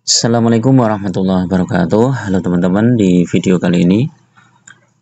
Assalamualaikum warahmatullahi wabarakatuh. Halo teman-teman, di video kali ini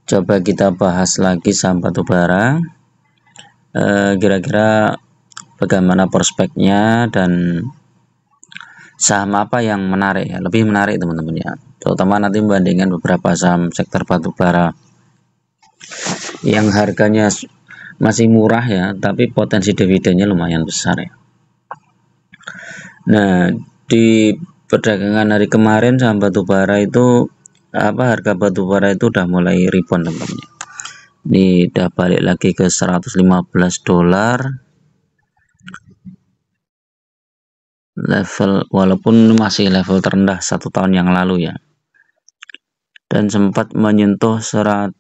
coba kita bahas lagi saham batubara. Kira-kira bagaimana prospeknya dan saham apa yang menarik ya, lebih menarik teman-teman ya. Terutama nanti membandingkan beberapa saham sektor batubara yang harganya masih murah ya, tapi potensi dividennya lumayan besar ya. Nah, di perdagangan hari kemarin saham batubara itu harga batubara itu udah mulai rebound teman-teman. Ini udah balik lagi ke 115 dolar level, walaupun masih level terendah 1 tahun yang lalu ya, dan sempat menyentuh 100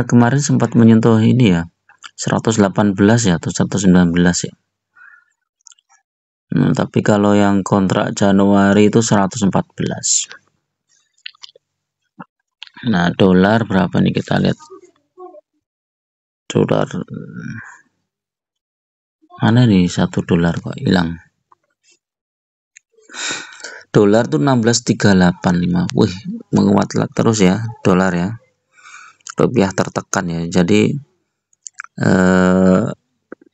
kemarin sempat menyentuh ini ya 118 ya atau 119 ya. Tapi kalau yang kontrak Januari itu 114. Nah, dolar berapa nih, kita lihat. Dolar mana nih, 1 dolar kok hilang. Dolar tuh 16.385. Wih, menguat terus ya dolar ya. Rupiah tertekan ya. Jadi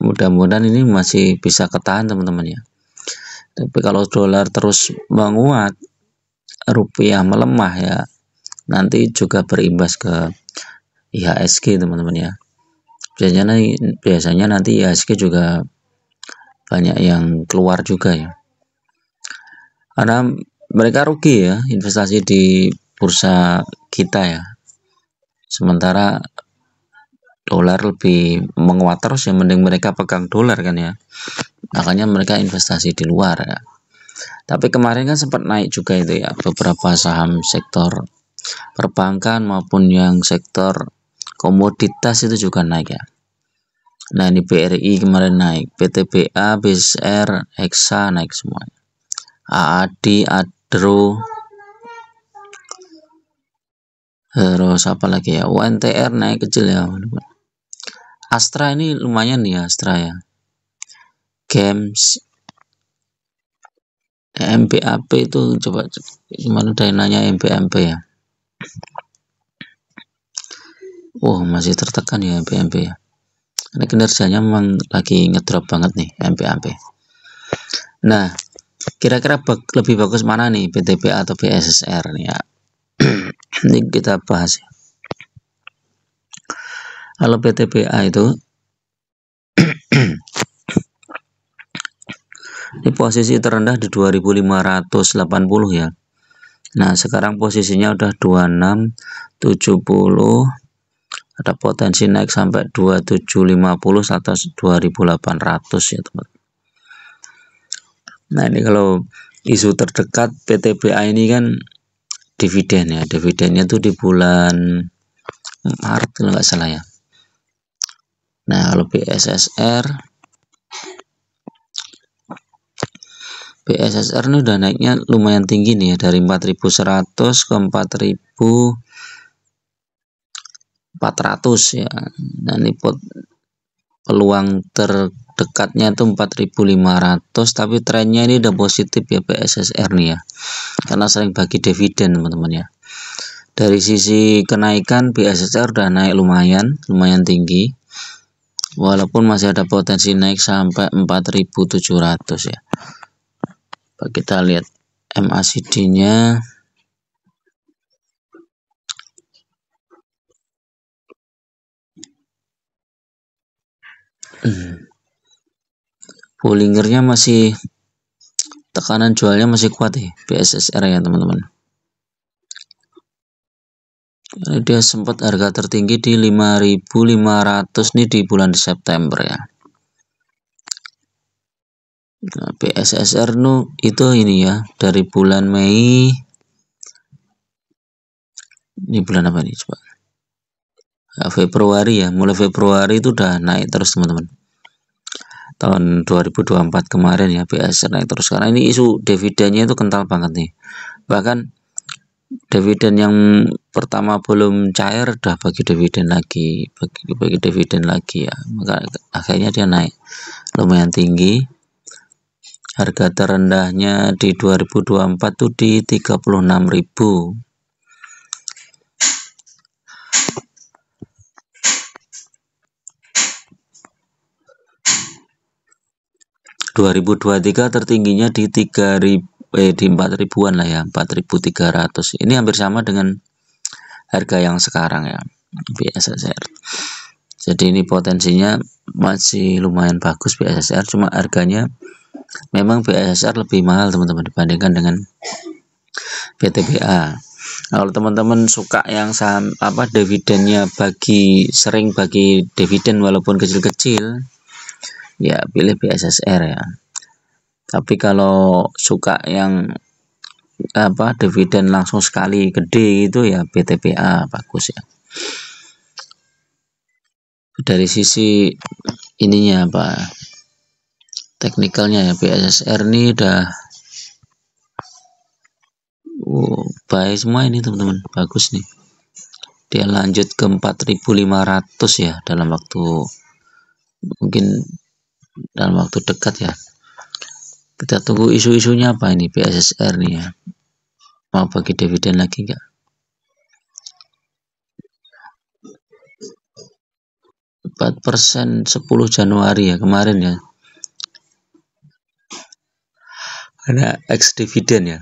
mudah-mudahan ini masih bisa ketahan teman-teman ya. Tapi kalau dolar terus menguat, rupiah melemah ya, nanti juga berimbas ke IHSG teman-teman ya. Biasanya nanti IHSG juga banyak yang keluar juga ya, karena mereka rugi ya investasi di bursa kita ya, sementara dolar lebih menguat terus ya, mending mereka pegang dolar kan ya, makanya mereka investasi di luar ya. Tapi kemarin kan sempat naik juga itu ya, beberapa saham sektor perbankan maupun yang sektor komoditas itu juga naik ya. Nah, ini BRI kemarin naik, PTBA, BSR, Hexa naik semua. AAD, Adro, terus apa lagi ya, UNTR naik kecil ya. Astra ini lumayan ya, Astra ya. Games, MBAP itu coba gimana udah nanya MBAP ya. Masih tertekan ya MBAP ya. Ini kinerjanya memang lagi ngedrop banget nih MBAP. Nah, kira-kira lebih bagus mana nih, PTBA atau BSSR nih ya? Ini kita bahas ya. Kalau PTBA itu ini posisi terendah di 2580 ya. Nah, sekarang posisinya udah 2670. Ada potensi naik sampai 2750 atau 2800 ya teman. Nah, ini kalau isu terdekat PTBA ini kan dividen ya, dividennya tuh di bulan Maret kalau nggak salah ya. Nah, kalau BSSR ini udah naiknya lumayan tinggi nih ya, dari 4100 ke 4400 ya. Nah, ini peluang terdekatnya itu 4500, tapi trennya ini udah positif ya BSSR nih ya, karena sering bagi dividen teman-teman ya. Dari sisi kenaikan BSSR udah naik lumayan tinggi, walaupun masih ada potensi naik sampai 4700 ya. Kita lihat MACD-nya. Bollingernya masih, tekanan jualnya masih kuat ya BSSR ya teman-teman. Dia sempat harga tertinggi di 5.500 nih di bulan September ya. Nah, BSSR itu ini ya, dari bulan Mei. Ini bulan apa nih coba? Februari ya, mulai Februari itu udah naik terus teman-teman. Tahun 2024 kemarin ya BSR naik terus, karena ini isu dividennya itu kental banget nih. Bahkan dividen yang pertama belum cair udah bagi dividen lagi, bagi dividen lagi ya, maka akhirnya dia naik lumayan tinggi. Harga terendahnya di 2024 tuh di 36.000. 2023 tertingginya di 4 ribuan lah ya, 4.300. Ini hampir sama dengan harga yang sekarang ya, BSSR. Jadi ini potensinya masih lumayan bagus BSSR, cuma harganya memang BSSR lebih mahal teman-teman dibandingkan dengan PTBA. Kalau teman-teman suka yang saham dividennya sering bagi dividen walaupun kecil-kecil, ya pilih BSSR ya. Tapi kalau suka yang dividen langsung sekali gede itu ya PTBA bagus ya. Dari sisi ininya teknikalnya ya, BSSR ini udah baik semua ini teman-teman, bagus nih. Dia lanjut ke 4.500 ya mungkin dalam waktu dekat ya. Kita tunggu isu-isunya apa ini BSSR nih ya, mau bagi dividen lagi enggak? 4% 10 Januari ya kemarin ya, ada ex dividen ya.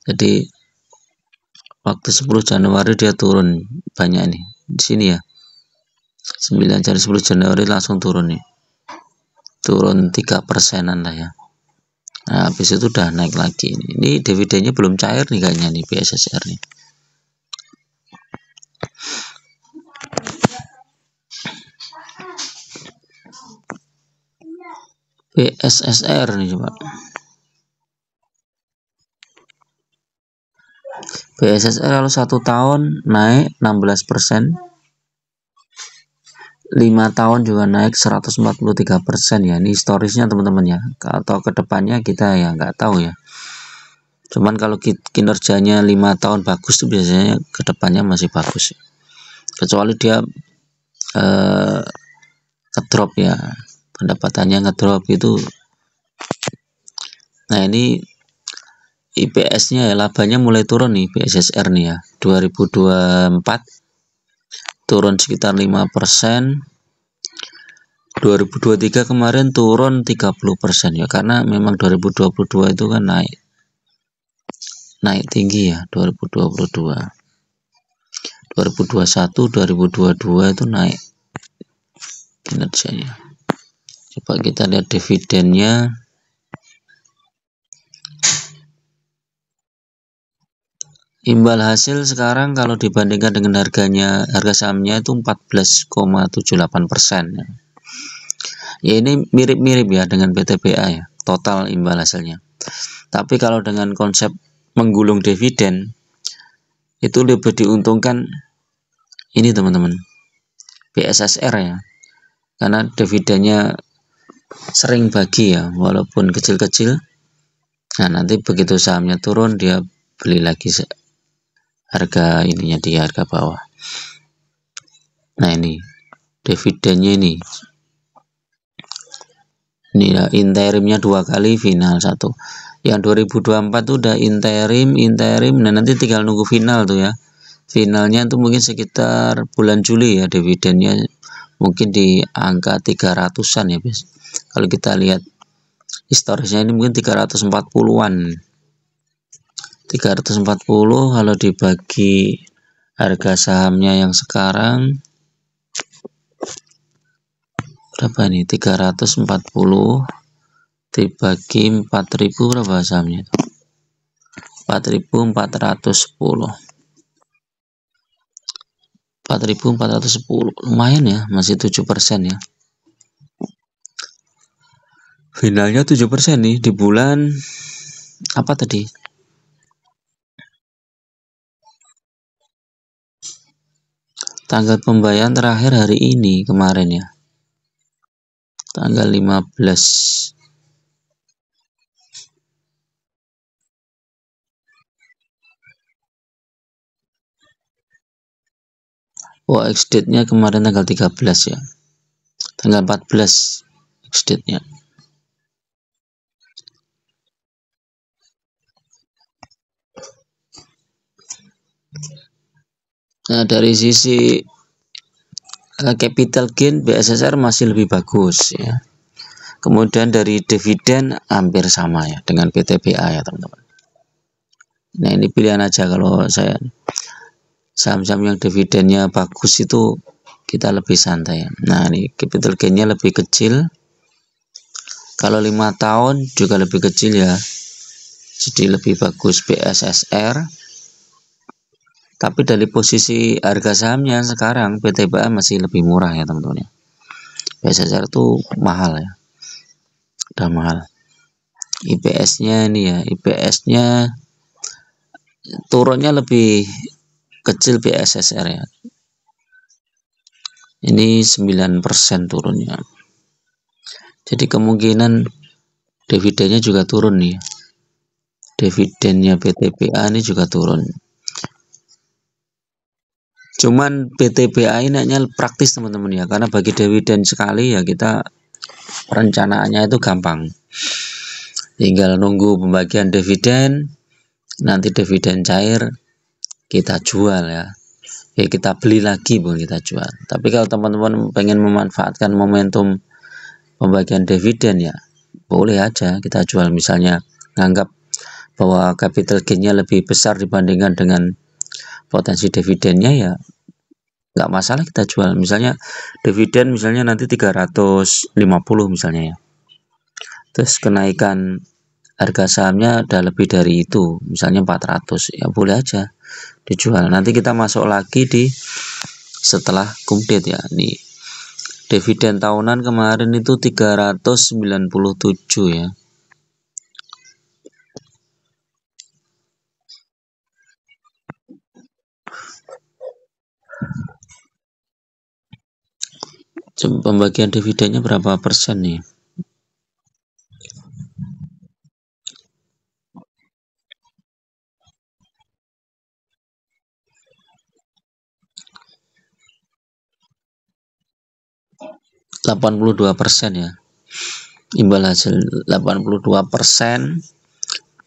Jadi waktu 10 Januari dia turun banyak nih di sini ya, 9 Januari 10 Januari langsung turun nih, turun 3%an lah ya. Nah habis itu udah naik lagi. Ini dividennya belum cair nih kayaknya nih BSSR nih. BSSR nih coba. BSSR kalau 1 tahun naik 16%, 5 tahun juga naik 143% ya. Ini historisnya teman-teman ya. Atau kedepannya kita ya nggak tahu ya. Cuman kalau kinerjanya 5 tahun bagus tuh biasanya kedepannya masih bagus ya. Kecuali dia ngedrop ya, pendapatannya ngedrop itu. Nah ini IPS-nya ya, labanya mulai turun nih BSSR nih ya. 2024 turun sekitar 5%. 2023 kemarin turun 30% ya, karena memang 2022 itu kan naik tinggi ya. 2022, 2021, 2022 itu naik kinerjanya. Coba kita lihat dividennya. Imbal hasil sekarang kalau dibandingkan dengan harga sahamnya itu 14,78%. Ya ini mirip-mirip ya dengan PTBA ya, total imbal hasilnya. Tapi kalau dengan konsep menggulung dividen itu lebih diuntungkan ini teman-teman, BSSR ya, karena dividennya sering bagi ya walaupun kecil-kecil. Nah nanti begitu sahamnya turun dia beli lagi harga ininya di harga bawah. Nah ini dividennya ini ya, interimnya 2 kali, final 1. Yang 2024 tuh udah interim. Nah nanti tinggal nunggu final tuh ya. Finalnya tuh mungkin sekitar bulan Juli ya, dividennya mungkin di angka 300-an ya guys. Kalau kita lihat historisnya ini mungkin 340-an. 340 kalau dibagi harga sahamnya yang sekarang berapa nih, 340 dibagi 4.000 berapa sahamnya, 4.410. 4.410 lumayan ya, masih 7% ya. Finalnya 7% nih di bulan apa tadi, tanggal pembayaran terakhir hari ini kemarin ya, tanggal 15. Oh, ex-date-nya kemarin tanggal 13 ya. Tanggal 14 ex-date-nya. Nah, dari sisi capital gain BSSR masih lebih bagus ya. Kemudian dari dividen hampir sama ya dengan PTBA ya teman-teman. Nah, ini pilihan aja. Kalau saya saham-saham yang dividennya bagus itu kita lebih santai. Nah, ini capital gainnya lebih kecil. Kalau 5 tahun juga lebih kecil ya. Jadi lebih bagus BSSR. Tapi dari posisi harga sahamnya sekarang PTBA masih lebih murah ya teman-teman ya. BSSR itu mahal ya. Udah mahal. IPS-nya ini ya, IPS-nya turunnya lebih kecil BSSR ya. Ini 9% turunnya. Jadi kemungkinan dividennya juga turun nih. Dividennya PTBA ini juga turun. Cuman PTBA ini hanya praktis teman-teman ya, karena bagi dividen sekali ya kita perencanaannya itu gampang. Tinggal nunggu pembagian dividen, nanti dividen cair kita jual ya. Ya kita beli lagi bukan kita jual. Tapi kalau teman-teman pengen memanfaatkan momentum pembagian dividen ya boleh aja kita jual, misalnya nganggap bahwa capital gainnya lebih besar dibandingkan dengan potensi dividennya ya nggak masalah kita jual. Misalnya dividen misalnya nanti 350 misalnya ya, terus kenaikan harga sahamnya ada lebih dari itu misalnya 400 ya boleh aja dijual. Nanti kita masuk lagi di setelah kumdate ya. Nih dividen tahunan kemarin itu 397 ya. Pembagian dividennya berapa persen nih? %82 ya. Imbal hasil 82%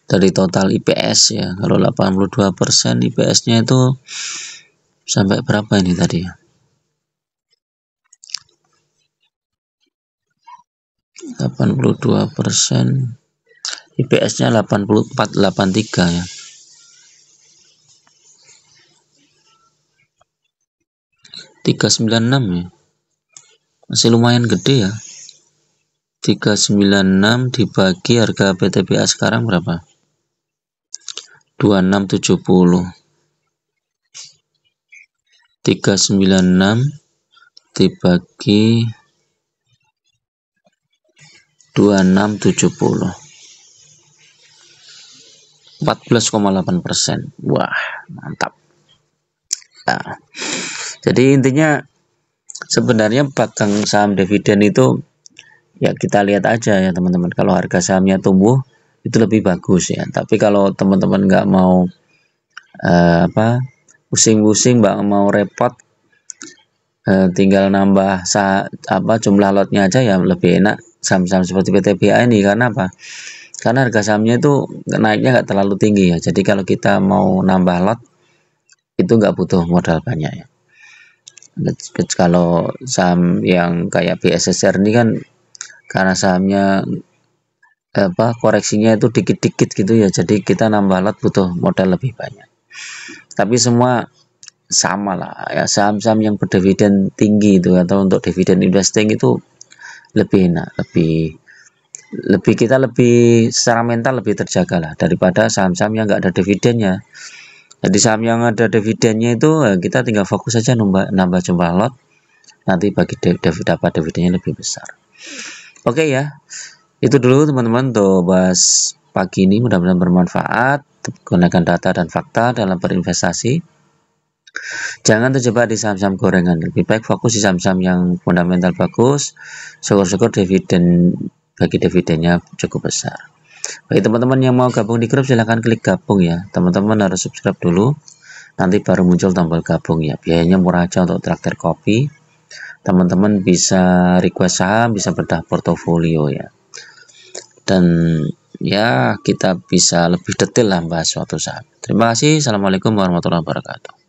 dari total IPS ya. Kalau 82% IPS-nya itu sampai berapa ini tadi ya? 82% IPS-nya 84,83 ya. 396 ya. Masih lumayan gede ya. 396 dibagi harga PTBA sekarang berapa? 2670. 396 dibagi 2670. 14,8%. Wah, mantap. Nah, jadi intinya sebenarnya pegang saham dividen itu ya kita lihat aja ya teman-teman. Kalau harga sahamnya tumbuh itu lebih bagus ya. Tapi kalau teman-teman nggak mau pusing-pusing, nggak mau repot, tinggal nambah jumlah lotnya aja ya lebih enak saham-saham seperti PTBA ini. Karena apa? Karena harga sahamnya itu naiknya nggak terlalu tinggi ya. Jadi kalau kita mau nambah lot itu nggak butuh modal banyak ya. Kalau saham yang kayak BSSR ini kan karena sahamnya koreksinya itu dikit-dikit gitu ya, jadi kita nambah lot butuh modal lebih banyak. Tapi semua sama lah ya, saham-saham yang berdividen tinggi itu atau untuk dividen investing itu lebih enak, lebih kita lebih secara mental lebih terjaga lah daripada saham-saham yang nggak ada dividennya. Jadi saham yang ada dividennya itu kita tinggal fokus saja nambah jumlah lot, nanti bagi dapat dividennya lebih besar. Oke ya, itu dulu teman-teman untuk bahas pagi ini, mudah-mudahan bermanfaat. Gunakan data dan fakta dalam berinvestasi. Jangan terjebak di saham-saham gorengan, lebih baik fokus di saham-saham yang fundamental bagus. Syukur-syukur bagi dividennya cukup besar. Bagi teman-teman yang mau gabung di grup silahkan klik gabung ya. Teman-teman harus subscribe dulu, nanti baru muncul tombol gabung ya. Biayanya murah aja untuk traktir kopi. Teman-teman bisa request saham, bisa bedah portofolio ya. Dan ya kita bisa lebih detail lah bahas suatu saham. Terima kasih. Assalamualaikum warahmatullahi wabarakatuh.